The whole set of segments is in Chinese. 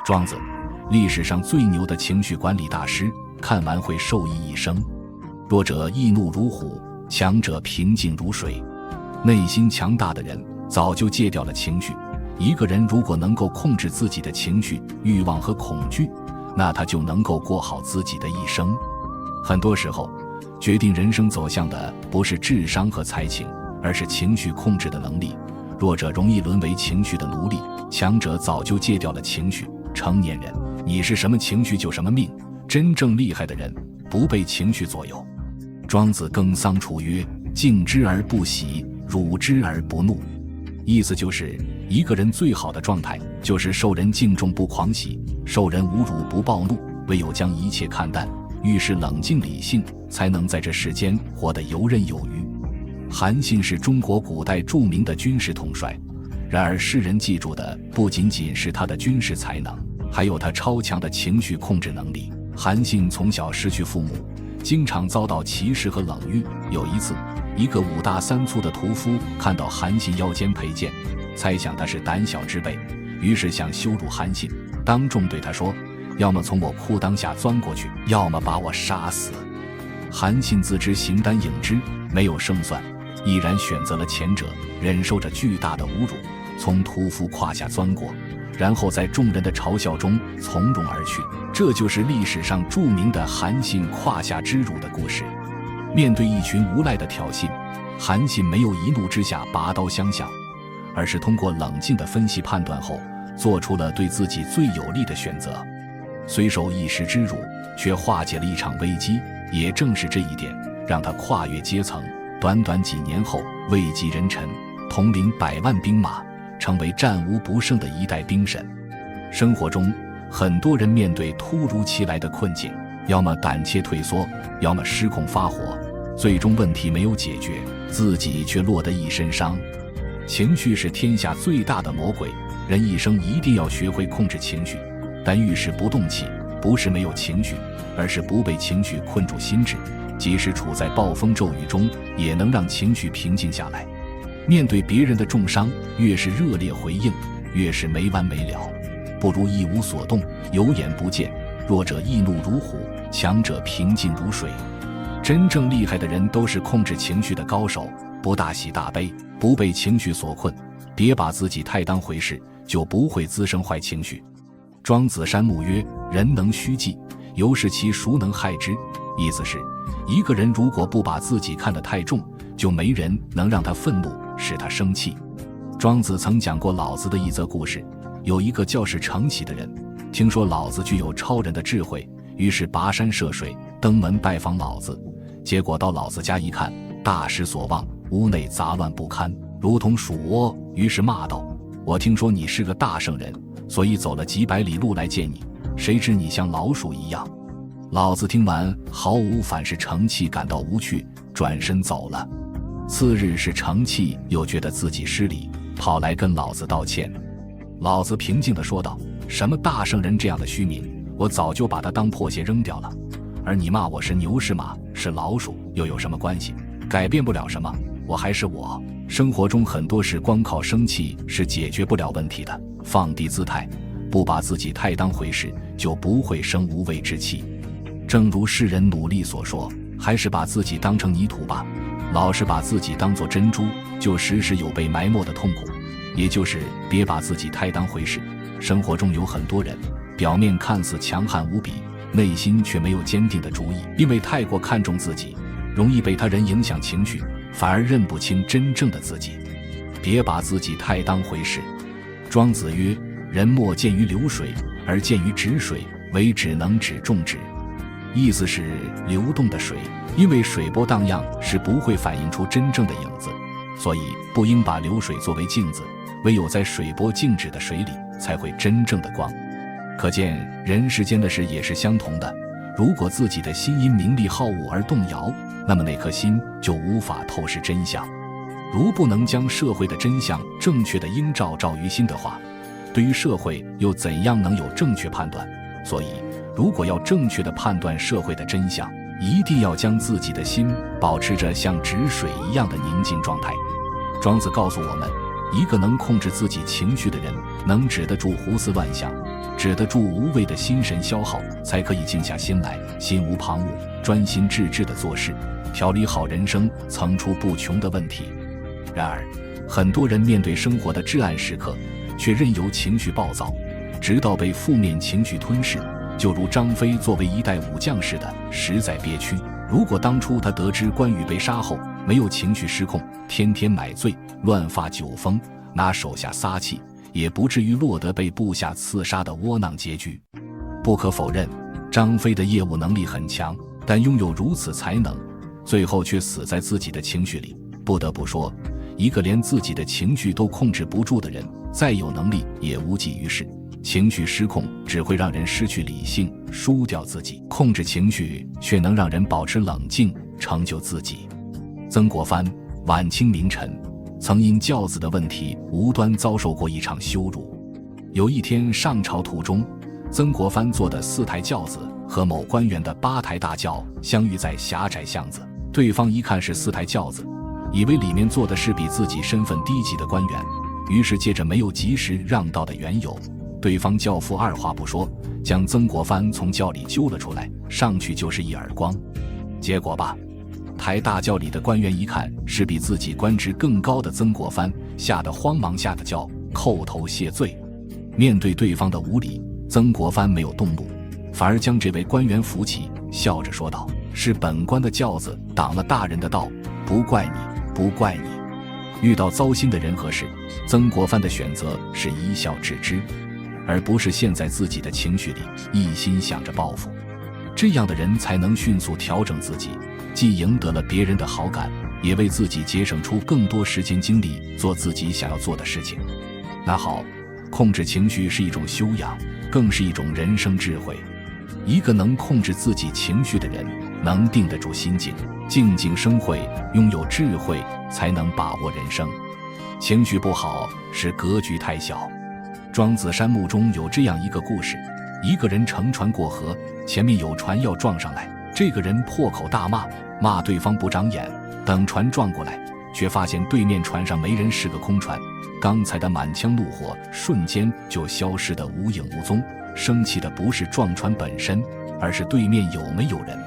庄子，历史上最牛的情绪管理大师，看完会受益一生。弱者易怒如虎，强者平静如水。内心强大的人早就戒掉了情绪。一个人如果能够控制自己的情绪、欲望和恐惧，那他就能够过好自己的一生。很多时候，决定人生走向的不是智商和才情，而是情绪控制的能力。弱者容易沦为情绪的奴隶，强者早就戒掉了情绪。成年人，你是什么情绪就什么命。真正厉害的人不被情绪左右。庄子耕桑处曰：敬之而不喜，辱之而不怒。意思就是一个人最好的状态就是受人敬重不狂喜，受人侮辱不暴怒，唯有将一切看淡，遇事冷静理性，才能在这世间活得游刃有余。韩信是中国古代著名的军事统帅，然而世人记住的不仅仅是他的军事才能，还有他超强的情绪控制能力。韩信从小失去父母，经常遭到歧视和冷遇。有一次，一个5大3粗的屠夫看到韩信腰间佩剑，猜想他是胆小之辈，于是想羞辱韩信，当众对他说：要么从我裤裆下钻过去，要么把我杀死。韩信自知形单影只，没有胜算，毅然选择了前者，忍受着巨大的侮辱，从屠夫胯下钻过，然后在众人的嘲笑中从容而去。这就是历史上著名的韩信胯下之辱的故事。面对一群无赖的挑衅，韩信没有一怒之下拔刀相向，而是通过冷静的分析判断后，做出了对自己最有利的选择。虽受一时之辱，却化解了一场危机。也正是这一点，让他跨越阶层，短短几年后位极人臣，统领100万兵马，成为战无不胜的一代兵神。生活中，很多人面对突如其来的困境，要么胆怯退缩，要么失控发火，最终问题没有解决，自己却落得一身伤。情绪是天下最大的魔鬼，人一生一定要学会控制情绪，但遇事不动气，不是没有情绪，而是不被情绪困住心智，即使处在暴风骤雨中，也能让情绪平静下来。面对别人的重伤，越是热烈回应，越是没完没了，不如一无所动，有眼不见。弱者易怒如虎，强者平静如水。真正厉害的人都是控制情绪的高手，不大喜大悲，不被情绪所困，别把自己太当回事，就不会滋生坏情绪。庄子山木曰：人能虚忌，犹是其孰能害之。意思是，一个人如果不把自己看得太重，就没人能让他愤怒，使他生气。庄子曾讲过老子的一则故事，有一个教士承启的人，听说老子具有超人的智慧，于是跋山涉水，登门拜访老子。结果到老子家一看，大失所望，屋内杂乱不堪，如同鼠窝，于是骂道：我听说你是个大圣人，所以走了几百里路来见你，谁知你像老鼠一样。老子听完毫无反是承启感到无趣，转身走了。次日是承启又觉得自己失礼，跑来跟老子道歉。老子平静地说道：什么大圣人这样的虚名，我早就把他当破鞋扔掉了，而你骂我是牛是马是老鼠又有什么关系？改变不了什么，我还是我。生活中很多事光靠生气是解决不了问题的，放低姿态，不把自己太当回事，就不会生无畏之气。正如世人努力所说，还是把自己当成泥土吧，老是把自己当作珍珠，就时时有被埋没的痛苦。也就是别把自己太当回事。生活中有很多人，表面看似强悍无比，内心却没有坚定的主意，因为太过看重自己，容易被他人影响情绪，反而认不清真正的自己。别把自己太当回事。庄子曰：人莫见于流水，而见于止水，唯只能止众止。意思是流动的水，因为水波荡漾是不会反映出真正的影子，所以不应把流水作为镜子，唯有在水波静止的水里才会真正的光。可见人世间的事也是相同的，如果自己的心因名利好恶而动摇，那么那颗心就无法透视真相。如不能将社会的真相正确的映照于心的话，对于社会又怎样能有正确判断？所以如果要正确的判断社会的真相，一定要将自己的心保持着像止水一样的宁静状态。庄子告诉我们，一个能控制自己情绪的人，能止得住胡思乱想，止得住无谓的心神消耗，才可以静下心来，心无旁骛，专心致志地做事，调理好人生层出不穷的问题。然而，很多人面对生活的至暗时刻，却任由情绪暴躁，直到被负面情绪吞噬，就如张飞作为一代武将似的，实在憋屈。如果当初他得知关羽被杀后，没有情绪失控，天天买醉，乱发酒疯，拿手下撒气，也不至于落得被部下刺杀的窝囊结局。不可否认，张飞的业务能力很强，但拥有如此才能，最后却死在自己的情绪里。不得不说，一个连自己的情绪都控制不住的人，再有能力也无济于事。情绪失控只会让人失去理性，输掉自己；控制情绪却能让人保持冷静，成就自己。曾国藩，晚清名臣，曾因轿子的问题无端遭受过一场羞辱。有一天上朝途中，曾国藩坐的4台轿子和某官员的8台大轿相遇在狭窄巷子，对方一看是4台轿子，以为里面坐的是比自己身份低级的官员，于是借着没有及时让道的缘由，对方轿夫二话不说，将曾国藩从轿里揪了出来，上去就是一耳光。结果吧，抬大轿里的官员一看是比自己官职更高的曾国藩，吓得慌忙下的轿，叩头谢罪。面对对方的无礼，曾国藩没有动怒，反而将这位官员扶起，笑着说道：“是本官的轿子挡了大人的道，不怪你，不怪你。”遇到糟心的人和事，曾国藩的选择是一笑置之，而不是陷在自己的情绪里，一心想着报复。这样的人才能迅速调整自己，既赢得了别人的好感，也为自己节省出更多时间精力做自己想要做的事情。那好，控制情绪是一种修养，更是一种人生智慧。一个能控制自己情绪的人，能定得住心境，静静生慧，拥有智慧，才能把握人生。情绪不好是格局太小。庄子山墓中有这样一个故事，一个人乘船过河，前面有船要撞上来，这个人破口大骂，骂对方不长眼，等船撞过来，却发现对面船上没人，是个空船，刚才的满腔怒火瞬间就消失得无影无踪。生气的不是撞船本身，而是对面有没有人。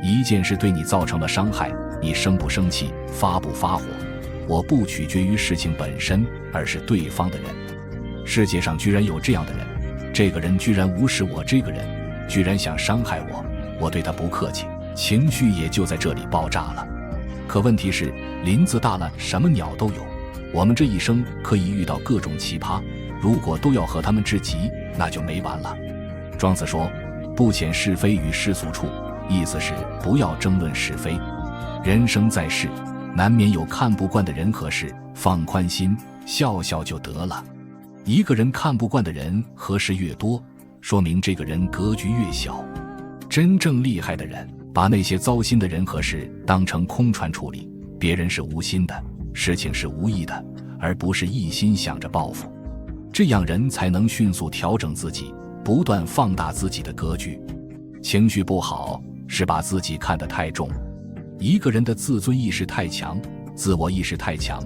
一件事对你造成了伤害，你生不生气，发不发火，我不取决于事情本身，而是对方的人。世界上居然有这样的人，这个人居然无视我这个人，居然想伤害我，我对他不客气，情绪也就在这里爆炸了。可问题是，林子大了，什么鸟都有，我们这一生可以遇到各种奇葩，如果都要和他们至极，那就没完了。庄子说，不遣是非于世俗处，意思是不要争论是非。人生在世，难免有看不惯的人和事，放宽心，笑笑就得了。一个人看不惯的人和事越多，说明这个人格局越小。真正厉害的人，把那些糟心的人和事当成空船处理，别人是无心的，事情是无意的，而不是一心想着报复。这样人才能迅速调整自己，不断放大自己的格局。情绪不好是把自己看得太重。一个人的自尊意识太强，自我意识太强，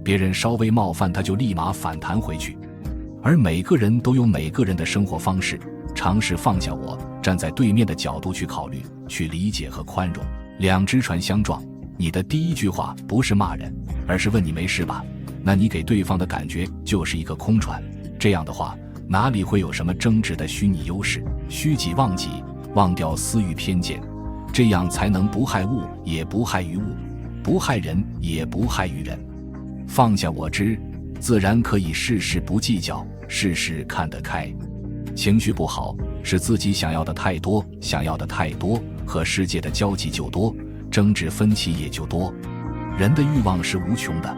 别人稍微冒犯他就立马反弹回去。而每个人都有每个人的生活方式，尝试放下我，站在对面的角度去考虑，去理解和宽容。两只船相撞，你的第一句话不是骂人，而是问你没事吧，那你给对方的感觉就是一个空船。这样的话，哪里会有什么争执的虚拟优势？虚己忘己，忘掉私欲偏见，这样才能不害物也不害于物，不害人也不害于人。放下我执，自然可以事事不计较，事事看得开。情绪不好是自己想要的太多，想要的太多，和世界的交集就多，争执分歧也就多。人的欲望是无穷的，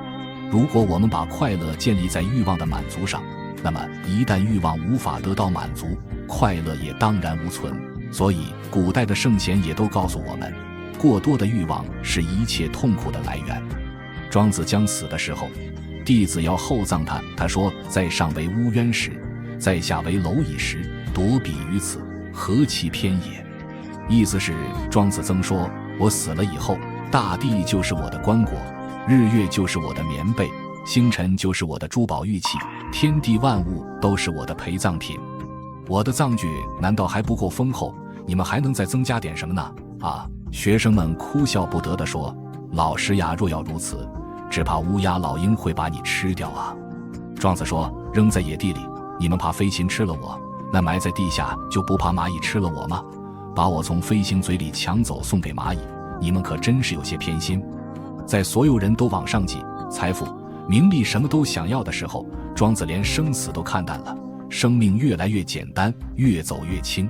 如果我们把快乐建立在欲望的满足上，那么一旦欲望无法得到满足，快乐也当然无存。所以古代的圣贤也都告诉我们，过多的欲望是一切痛苦的来源。庄子将死的时候，弟子要厚葬他，他说，在上为乌渊石，在下为蝼蚁石，夺彼于此，何其偏也。意思是庄子曾说，我死了以后，大地就是我的棺椁，日月就是我的棉被，星辰就是我的珠宝玉器，天地万物都是我的陪葬品。我的藏具难道还不够丰厚？你们还能再增加点什么呢？啊！学生们哭笑不得地说：老师呀，若要如此，只怕乌鸦老鹰会把你吃掉啊。庄子说：扔在野地里，你们怕飞禽吃了我，那埋在地下就不怕蚂蚁吃了我吗？把我从飞行嘴里抢走送给蚂蚁，你们可真是有些偏心。在所有人都往上挤，财富、名利什么都想要的时候，庄子连生死都看淡了，生命越来越简单，越走越轻。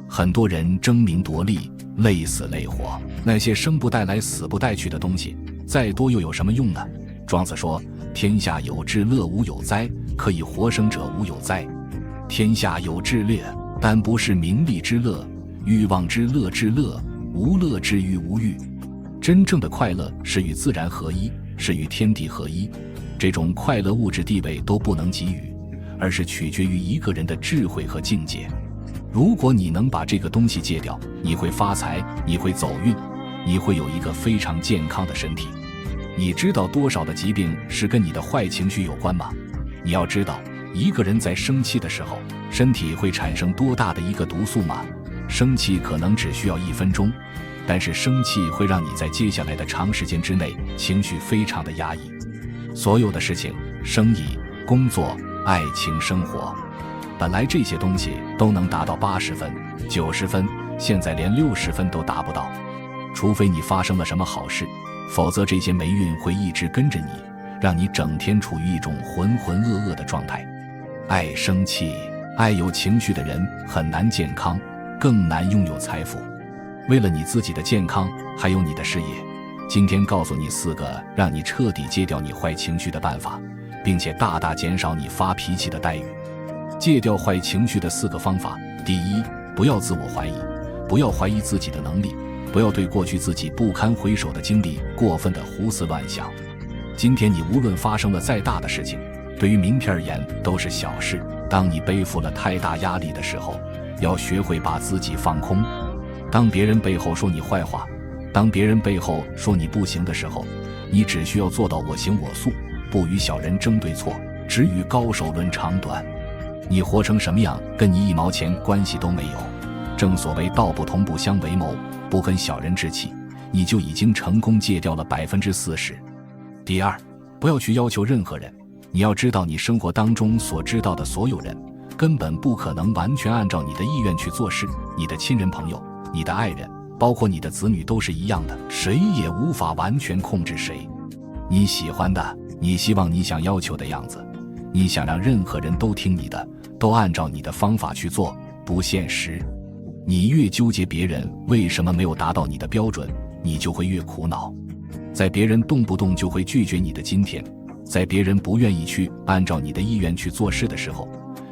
很多人争名夺利，累死累活，那些生不带来死不带去的东西，再多又有什么用呢？庄子说：天下有志乐无有哉，可以活生者无有哉。天下有志乐，但不是名利之乐，欲望之乐之乐，无乐之欲无欲。真正的快乐是与自然合一，是与天地合一。这种快乐物质地位都不能给予，而是取决于一个人的智慧和境界。如果你能把这个东西戒掉，你会发财，你会走运，你会有一个非常健康的身体。你知道多少的疾病是跟你的坏情绪有关吗？你要知道，一个人在生气的时候，身体会产生多大的一个毒素吗？生气可能只需要1分钟，但是生气会让你在接下来的长时间之内情绪非常的压抑。所有的事情，生意、工作、爱情、生活，本来这些东西都能达到80分、90分，现在连60分都达不到。除非你发生了什么好事，否则这些霉运会一直跟着你，让你整天处于一种浑浑噩噩的状态。爱生气、爱有情绪的人很难健康，更难拥有财富。为了你自己的健康，还有你的事业，今天告诉你4个让你彻底戒掉你坏情绪的办法，并且大大减少你发脾气的待遇。戒掉坏情绪的4个方法：第一，不要自我怀疑，不要怀疑自己的能力，不要对过去自己不堪回首的经历过分的胡思乱想。今天你无论发生了再大的事情，对于明天而言都是小事。当你背负了太大压力的时候，要学会把自己放空。当别人背后说你坏话，当别人背后说你不行的时候，你只需要做到我行我素，不与小人争对错，只与高手论长短。你活成什么样，跟你1毛钱关系都没有。正所谓道不同不相为谋，不跟小人置气，你就已经成功戒掉了40%。第二，不要去要求任何人。你要知道，你生活当中所知道的所有人，根本不可能完全按照你的意愿去做事。你的亲人朋友，你的爱人，包括你的子女都是一样的，谁也无法完全控制谁。你喜欢的，你希望你想要求的样子，你想让任何人都听你的，都按照你的方法去做，不现实。你越纠结别人为什么没有达到你的标准，你就会越苦恼。在别人动不动就会拒绝你的今天，在别人不愿意去按照你的意愿去做事的时候，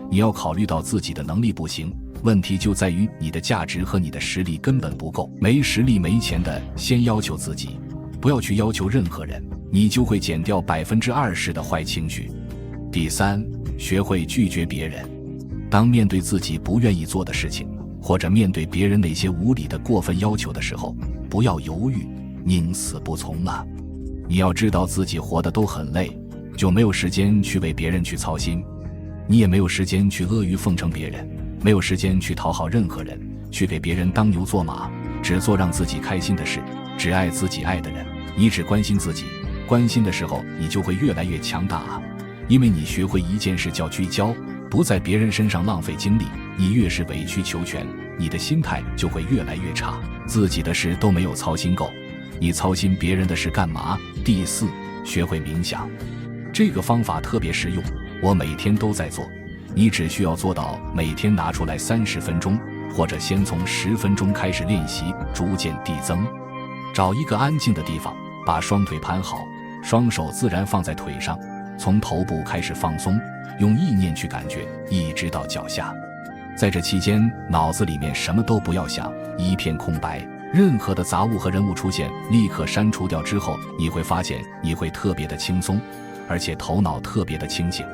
你要考虑到自己的能力不行，问题就在于你的价值和你的实力根本不够。没实力没钱的先要求自己，不要去要求任何人，你就会减掉20%的坏情绪。第三，学会拒绝别人。当面对自己不愿意做的事情，或者面对别人那些无理的过分要求的时候，不要犹豫，宁死不从啊！你要知道自己活得都很累，就没有时间去为别人去操心，你也没有时间去阿谀奉承别人，没有时间去讨好任何人，去给别人当牛做马，只做让自己开心的事，只爱自己爱的人。你只关心自己，关心的时候你就会越来越强大啊！因为你学会一件事叫聚焦，不在别人身上浪费精力。你越是委曲求全，你的心态就会越来越差，自己的事都没有操心够，你操心别人的事干嘛？第四，学会冥想。这个方法特别实用，我每天都在做。你只需要做到每天拿出来30分钟，或者先从10分钟开始练习，逐渐递增。找一个安静的地方，把双腿盘好，双手自然放在腿上，从头部开始放松，用意念去感觉，一直到脚下。在这期间，脑子里面什么都不要想，一片空白，任何的杂物和人物出现，立刻删除掉之后，你会发现你会特别的轻松，而且头脑特别的清醒。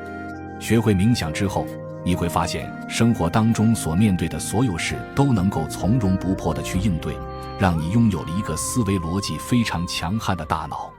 学会冥想之后，你会发现生活当中所面对的所有事都能够从容不迫地去应对，让你拥有了一个思维逻辑非常强悍的大脑。